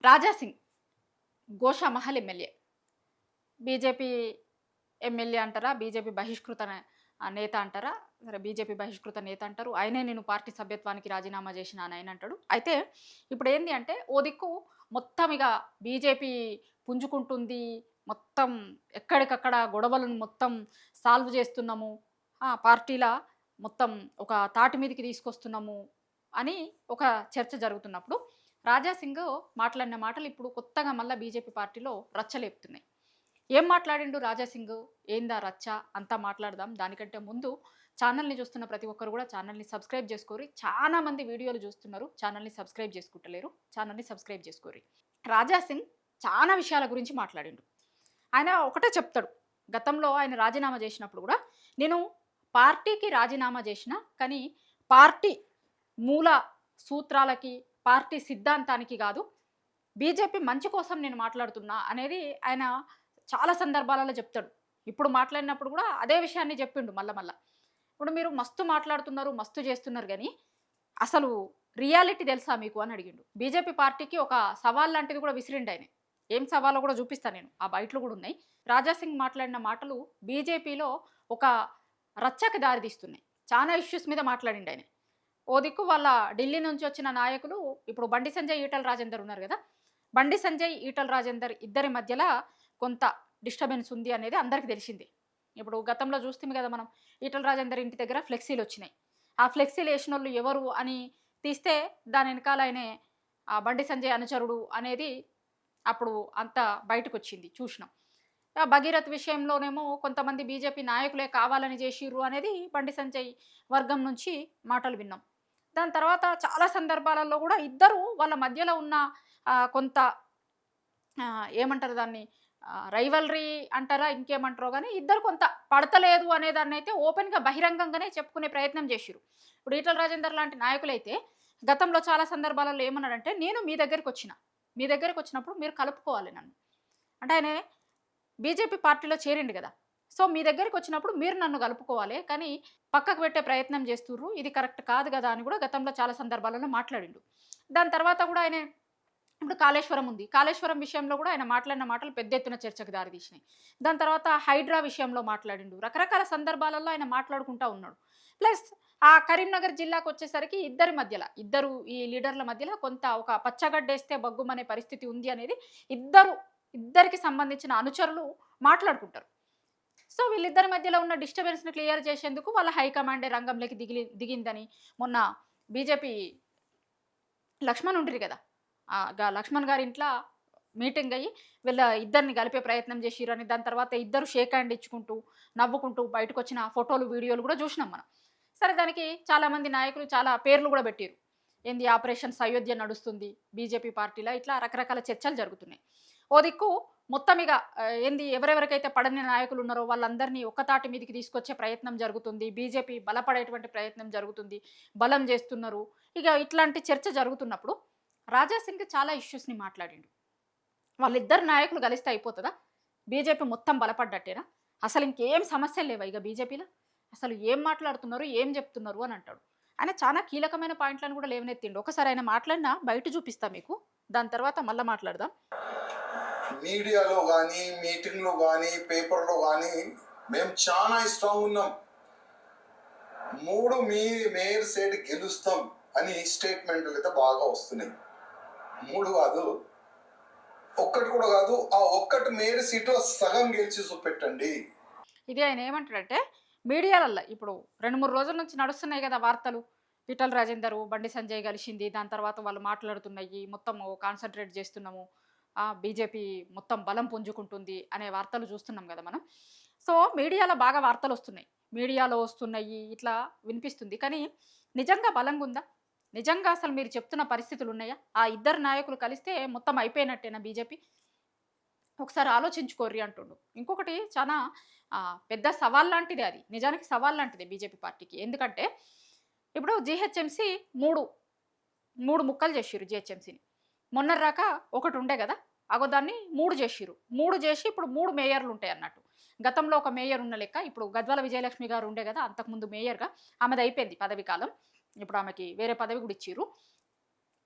Raja Singh Goshamahal MLA. BJP MLA అంటారా? BJP బహిష్కృత నేత అంటారా? సరే బీజేపీ బహిష్కృత నేత అంటారు. ఆయనే నేను పార్టీ సభ్యత్వానికి రాజీనామా చేసినా అని ఆయన అంటాడు. అయితే ఇప్పుడేంది అంటే ఓ దిక్కు మొత్తం ఇగ బీజేపీ పుంజుకుంటుంది. మొత్తం ఎక్కడికక్కడ గొడవలను మొత్తం సాల్వ్ చేస్తున్నాము. పార్టీల మొత్తం ఒక తాటి మీదకి తీసుకొస్తున్నాము అని ఒక చర్చ జరుగుతున్నప్పుడు రాజాసింగ్ మాట్లాడిన మాటలు ఇప్పుడు కొత్తగా మళ్ళా బీజేపీ పార్టీలో రచ్చలేపుతున్నాయి. ఏం మాట్లాడిండు రాజాసింగ్? ఏందా రచ్చ? అంతా మాట్లాడదాం. దానికంటే ముందు ఛానల్‌ని చూస్తున్న ప్రతి ఒక్కరు కూడా ఛానల్‌ని సబ్స్క్రైబ్ చేసుకోరి. చాలా మంది వీడియోలు చూస్తున్నారు. ఛానల్‌ని సబ్స్క్రైబ్ చేసుకుంటలేరు. ఛానల్‌ని సబ్స్క్రైబ్ చేసుకోరి. రాజాసింగ్ చాలా విషయాల గురించి మాట్లాడిండు. ఆయన ఒకటే చెప్తాడు. గతంలో ఆయన రాజీనామా చేసినప్పుడు కూడా నేను పార్టీకి రాజీనామా చేసినా, కానీ పార్టీ మూల సూత్రాలకి, పార్టీ సిద్ధాంతానికి కాదు, బీజేపీ మంచి కోసం నేను మాట్లాడుతున్నా అనేది ఆయన చాలా సందర్భాలలో చెప్తాడు. ఇప్పుడు మాట్లాడినప్పుడు కూడా అదే విషయాన్ని చెప్పిండు మళ్ళా మళ్ళా. ఇప్పుడు మీరు మస్తు మాట్లాడుతున్నారు, మస్తు చేస్తున్నారు గానీ, అసలు రియాలిటీ తెలుసా మీకు అని అడిగిండు. బీజేపీ పార్టీకి ఒక సవాల్ లాంటిది కూడా విసిరిండు ఆయన. ఏం సవాలో కూడా చూపిస్తా నేను. ఆ బయటలు కూడా ఉన్నాయి. రాజాసింగ్ మాట్లాడిన మాటలు బీజేపీలో ఒక రచ్చకి దారితీస్తున్నాయి. చాలా ఇష్యూస్ మీద మాట్లాడిండు ఆయన. ఓ దిక్కు వాళ్ళ ఢిల్లీ నుంచి వచ్చిన నాయకులు ఇప్పుడు బండి సంజయ్, ఈటల రాజేందర్ ఉన్నారు కదా! బండి సంజయ్, ఈటల రాజేందర్ ఇద్దరి మధ్యల కొంత డిస్టర్బెన్స్ ఉంది అనేది అందరికీ తెలిసిందే. ఇప్పుడు గతంలో చూస్తేమి కదా మనం, ఈటల రాజేందర్ ఇంటి దగ్గర ఫ్లెక్సీలొచ్చినాయి. ఆ ఫ్లెక్సీలేసినోళ్ళు ఎవరు అని తీస్తే దాని ఎనకాల ఆయనే బండి సంజయ్ అనుచరుడు అనేది అప్పుడు అంతా బయటకొచ్చింది చూసినాం. భగీరథ్ విషయంలోనేమో కొంతమంది బీజేపీ నాయకులే కావాలని చేసిర్రు అనేది బండి సంజయ్ వర్గం నుంచి మాటలు విన్నాం. దాని తర్వాత చాలా సందర్భాలలో కూడా ఇద్దరు వాళ్ళ మధ్యలో ఉన్న కొంత ఏమంటారు దాన్ని, రైవల్రీ అంటారా ఇంకేమంటారో గానీ ఇద్దరు కొంత పడతలేదు అనే దాన్నయితే ఓపెన్‌గా బహిరంగంగానే చెప్పుకునే ప్రయత్నం చేషిర్రు. ఇప్పుడు ఈటల రాజేందర్ లాంటి నాయకులైతే గతంలో చాలా సందర్భాలలో ఏమన్నాడంటే, "నేను మీ దగ్గరికొచ్చిన. మీ దగ్గరికొచ్చినప్పుడు మీరు కలుపుకోవాలి నన్ను." అంటే ఆయన బీజేపీ పార్టీలో చేరిండు గదా! సో, మీ దగ్గరికొచ్చినప్పుడు మీరు నన్ను కలుపుకోవాలి. కానీ పక్కకు పెట్టే ప్రయత్నం చేస్తుర్రు. ఇది కరెక్ట్ కాదు గదా! అని గూడా గతంలో చాలా సందర్భాలలో మాట్లాడిండు. దాని తర్వాత గూడా ఆయన ఇప్పుడు కాళేశ్వరం ఉంది. కాళేశ్వరం విషయంలో గూడా ఆయన మాట్లాడిన మాటలు పెద్ద ఎత్తున చర్చకు దారితీసినాయి. దాని తర్వాత హైడ్రా విషయంలో మాట్లాడిండు. రకరకాల సందర్భాలలో ఆయన మాట్లాడుకుంటా ఉన్నాడు. ప్లస్ ఆ కరీంనగర్ జిల్లాకొచ్చేసరికి ఇద్దరు ఈ లీడర్ల మధ్యల కొంత ఒక పచ్చగడ్డేస్తే బగ్గుమనే పరిస్థితి ఉంది అనేది ఇద్దరికి సంబంధించిన అనుచరులు మాట్లాడుకుంటారు. సో, వీళ్ళిద్దరి మధ్యలో ఉన్న డిస్టర్బెన్స్‌ని క్లియర్ చేసేందుకు వాళ్ళ హైకమాండే రంగంలోకి దిగిందని మొన్న బీజేపీ లక్ష్మణ్ ఉండ్రి గదా! లక్ష్మణ్ గారి ఇంట్ల మీటింగ్ అయ్యి వీళ్ళ ఇద్దరిని కలిపే ప్రయత్నం చేసిర్రని, దాని తర్వాత ఇద్దరు షేక్ హ్యాండ్ ఇచ్చుకుంటూ, నవ్వుకుంటూ బయటకొచ్చిన ఫోటోలు, వీడియోలు గూడా జూసినాం మనం. సరే దానికి చాలామంది నాయకులు చాలా పేర్లు గూడా పెట్టిర్రు. ఏంది ఆపరేషన్ సయోధ్య నడుస్తుంది బీజేపీ పార్టీలో, ఇట్లా రకరకాల చర్చలు జరుగుతున్నాయి. ఓ దిక్కు మొత్తం ఇగ ఏంది ఎవరెవరికైతే పడని నాయకులున్నారో వాళ్ళందరినీ ఒక్కతాటి మీదకి తీసుకొచ్చే ప్రయత్నం జరుగుతుంది. బీజేపీ బలపడేటువంటి ప్రయత్నం జరుగుతుంది. బలం జేస్తున్నారు. ఇగ ఇట్లాంటి చర్చ జరుగుతున్నప్పుడు రాజాసింగ్ చాలా ఇష్యూస్‌ని మాట్లాడిండు. వాళ్ళిద్దరు నాయకులు గలిస్తే అయిపోతదా? బీజేపీ మొత్తం బలపడ్డట్టేనా? అసలింకేం సమస్యలు లేవా ఇగ బీజేపీలో? అసలు ఏం మాట్లాడుతున్నారు? ఏం జెప్తున్నారు అని అంటాడు. ఆయన చాలా కీలకమైన పాయింట్‌లను గూడా లేవనెత్తిండు. ఒకసారి ఆయన మాట్లాడిన బయట చూపిస్తా మీకు. దాని తర్వాత మళ్ళా మాట్లాడదాం. మీడియాలో గానీ, మీటింగ్‌లో గానీ, పేపర్‌లో గానీ మేము చాలా స్ట్రాంగ్ ఉన్నాం. 3 మేయర్ సీట్ గెలుస్తాం అని స్టేట్మెంట్‌లు అయితే బాగా వస్తున్నాయి. 3 కాదు, ఒక్కటి కూడా కాదు. ఆ ఒక్కటి మేయర్ సీటు సగం గెలిచి చూపెట్టండి. ఇది ఆయన ఏమంటాడంటే మీడియాలల్ల ఇప్పుడు 2, 3 రోజుల నుంచి నడుస్తున్నాయి గదా వార్తలు. ఈటల రాజేందరు, బండి సంజయ్ కలిసింది. దాని తర్వాత వాళ్ళు మాట్లాడుతున్నయి. మొత్తము కాన్సంట్రేట్ జేస్తున్నాము. బీజేపీ మొత్తం బలం పుంజుకుంటుంది అనే వార్తలు చూస్తున్నాం గదా మనం. సో, మీడియాలో బాగా వార్తలొస్తున్నాయి. మీడియాలో వస్తున్నయి. ఇట్లా వినిపిస్తుంది. కానీ నిజంగా బలంగుందా? నిజంగా అసలు మీరు చెప్తున్న పరిస్థితులున్నయా? ఆ ఇద్దరు నాయకులు కలిస్తే మొత్తం అయిపోయినట్టేనా బీజేపీ? ఒకసారి ఆలోచించుకోర్రి అంటుండు. ఇంకొకటి చానా పెద్ద సవాల్ లాంటిదే అది. నిజానికి సవాల్ లాంటిదే బీజేపీ పార్టీకి. ఎందుకంటే ఇప్పుడు జీహెచ్ఎంసీ 3 ముక్కలు చేషిర్రు జీహెచ్ఎంసీని. మొన్నటిదాకా ఒకటుండే గదా! దాన్ని 3 చేషిర్రు. 3 చేసి ఇప్పుడు 3 మేయర్‌లుంటాయన్నట్టు. గతంలో ఒక మేయర్ ఉన్న లెక్క. ఇప్పుడు గద్వాల విజయలక్ష్మి గారు ఉండే గదా! అంతకుముందు మేయర్‌గా. ఆమెదయిపోయింది పదవీ కాలం. ఇప్పుడు ఆమెకి వేరే పదవి గూడా ఇచ్చిర్రు.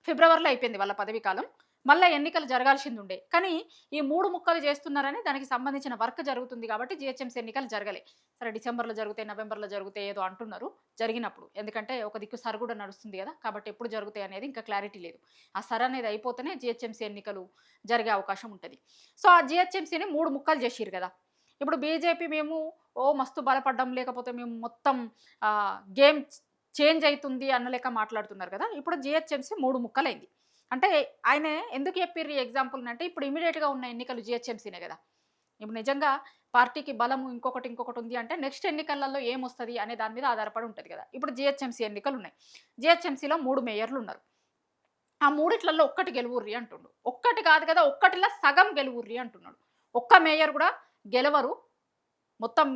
ఫిబ్రవరిలో అయిపోయింది వాళ్ళ పదవీ కాలం. మళ్ళీ ఎన్నికలు జరగాల్సింది ఉండే. కానీ ఈ 3 ముక్కలు చేస్తున్నారని దానికి సంబంధించిన వర్క్ జరుగుతుంది కాబట్టి జీహెచ్ఎంసీ ఎన్నికలు జరగలే. సరే డిసెంబర్‌లో జరుగుతాయి, నవంబర్‌లో జరుగుతాయి ఏదో అంటున్నారు జరిగినప్పుడు. ఎందుకంటే ఒక దిక్కు సర్ కూడా నడుస్తుంది కదా! కాబట్టి ఎప్పుడు జరుగుతాయి అనేది ఇంకా క్లారిటీ లేదు. ఆ సర్ అనేది అయిపోతేనే జీహెచ్ఎంసీ ఎన్నికలు జరిగే అవకాశం ఉంటది. సో, ఆ జీహెచ్ఎంసీని 3 ముక్కలు చేసిర్రు కదా! ఇప్పుడు బీజేపీ మేము మస్తు బలపడ్డం లేకపోతే మేము మొత్తం గేమ్ చేంజ్ అయితుంది అన్న లెక్క మాట్లాడుతున్నారు కదా! ఇప్పుడు జీహెచ్ఎంసీ 3 ముక్కలైంది. అంటే ఆయన ఎందుకు చెప్పిర్రు ఈ ఎగ్జాంపుల్‌ని అంటే ఇప్పుడు ఇమ్మీడియేట్‌గా ఉన్న ఎన్నికలు జీహెచ్ఎంసీనే కదా! ఇప్పుడు నిజంగా పార్టీకి బలము ఇంకొకటి ఉంది అంటే నెక్స్ట్ ఎన్నికలలో ఏమొస్తది అనే దాని మీద ఆధారపడి ఉంటది కదా! ఇప్పుడు జీహెచ్ఎంసీ ఎన్నికలున్నాయి. జీహెచ్ఎంసీలో 3 మేయర్‌లున్నారు. ఆ మూడిట్లలో ఒక్కటి గెలువుర్రి అంటుండు. ఒక్కటి కాదు కదా! ఒక్కటిలో సగం గెలువుర్రి అంటున్నాడు. ఒక్క మేయర్ కూడా గెలవరు. మొత్తం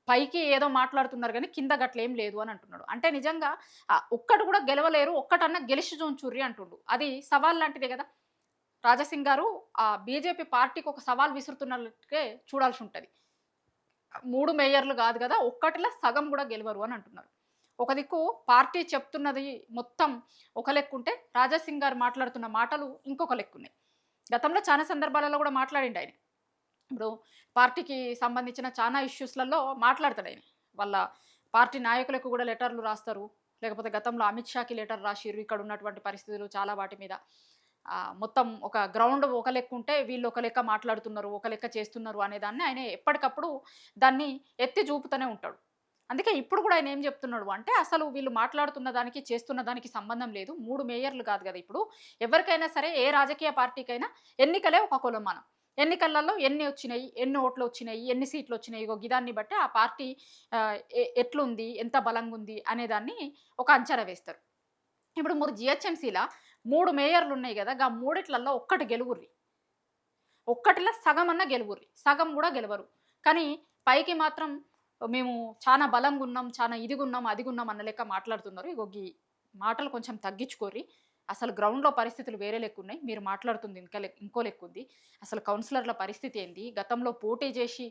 పైకి ఏదో మాట్లాడుతున్నారు గానీ కింద గట్లేం లేదు అని అంటున్నాడు. అంటే నిజంగా ఒక్కటి కూడా గెలవలేరు. ఒక్కటన్నా గెలిచి చూంచుర్రి అంటుండు. అది సవాల్ లాంటిదే కదా! రాజాసింగ్ గారు బీజేపీ పార్టీకి ఒక సవాల్ విసురుతున్నట్లే చూడాల్సి ఉంటది. 3 మేయర్లు కాదు కదా! ఒక్కటిలో సగం కూడా గెలవరు అని అంటున్నారు. ఒక దిక్కు పార్టీ చెప్తున్నది మొత్తం ఒక లెక్కుంటే రాజాసింగ్ గారు మాట్లాడుతున్న మాటలు ఇంకొక లెక్కున్నాయి. గతంలో చాలా సందర్భాలలో కూడా మాట్లాడిండాయన. ఇప్పుడు పార్టీకి సంబంధించిన చాలా ఇష్యూస్‌లలో మాట్లాడతాడాయన. వాళ్ళ పార్టీ నాయకులకు కూడా లెటర్‌లు రాస్తారు. లేకపోతే గతంలో అమిత్ షాకి లెటర్ రాసిర్రు. ఇక్కడ ఉన్నటువంటి పరిస్థితులు చాలా వాటి మీద. మొత్తం ఒక గ్రౌండ్ ఒక లెక్క ఉంటే వీళ్ళు ఒక లెక్క మాట్లాడుతున్నారు, ఒక లెక్క చేస్తున్నారు అనేదాన్ని ఆయన ఎప్పటికప్పుడు దాన్ని ఎత్తి చూపుతూనే ఉంటాడు. అందుకే ఇప్పుడు కూడా ఆయన ఏం చెప్తున్నాడు అంటే అసలు వీళ్ళు మాట్లాడుతున్న దానికి, చేస్తున్న దానికి సంబంధం లేదు. 3 మేయర్లు కాదు కదా! ఇప్పుడు ఎవరికైనా సరే ఏ రాజకీయ పార్టీకైనా ఎన్నికలే ఒక కొలమానం. ఎన్నికలలో ఎన్ని వచ్చినాయి, ఎన్ని ఓట్లు వచ్చినాయి, ఎన్ని సీట్లు వచ్చినాయి, ఇగో గిదాన్ని బట్టి ఆ పార్టీ ఎట్లుంది, ఎంత బలంగా ఉంది అనేదాన్ని ఒక అంచనా వేస్తారు. ఇప్పుడు మీరు జీహెచ్ఎంసీలా 3 మేయర్లు ఉన్నాయి కదా! గా మూడిట్లల్లో ఒక్కటి గెలువుర్రి. ఒక్కటిలో సగమన్నా గెలువుర్రి. సగం కూడా గెలవరు. కానీ పైకి మాత్రం మేము చానా బలంగున్నాం, చానా ఇదిగున్నాం, అదిగున్నాం అన్న లెక్క మాట్లాడుతున్నారు. ఇగో గీ మాటలు కొంచెం తగ్గించుకోర్రి. అసలు గ్రౌండ్‌లో పరిస్థితులు వేరే లెక్కున్నాయి. మీరు మాట్లాడుతుంది ఇంకో లెక్కుంది. అసలు కౌన్సిలర్‌ల పరిస్థితి ఏంది? గతంలో పోటీ చేసి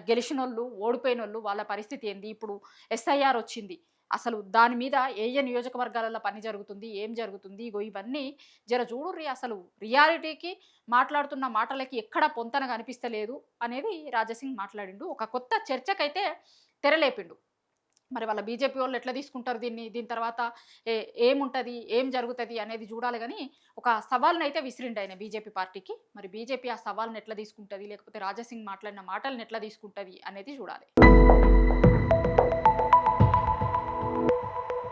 గెలిచినోళ్ళు, ఓడిపోయినోళ్ళు వాళ్ళ పరిస్థితి ఏంది? ఇప్పుడు ఎస్ఐఆర్ వచ్చింది. అసలు దాని మీద ఏ ఏ నియోజకవర్గాలలో పని జరుగుతుంది? ఏం జరుగుతుంది? ఇగో ఇవన్నీ జర చూడుర్రి అసలు రియాలిటీకి మాట్లాడుతున్న మాటలకి ఎక్కడ పొంతన కనిపిస్తలేదు అనేది రాజాసింగ్ మాట్లాడిండు. ఒక కొత్త చర్చకైతే తెరలేపిండు. మరి వాళ్ళ బీజేపీ వాళ్ళు ఎట్లా తీసుకుంటారు దీన్ని? దీని తర్వాత ఏముంటది? ఏం జరుగుతది? అనేది చూడాలి గానీ, ఒక సవాల్‌నైతే విసిరిండు ఆయన బీజేపీ పార్టీకి. మరి బీజేపీ ఆ సవాల్‌ని ఎట్లా తీసుకుంటది? లేకపోతే రాజాసింగ్ మాట్లాడిన మాటల్ని ఎట్లా తీసుకుంటది అనేది చూడాలి.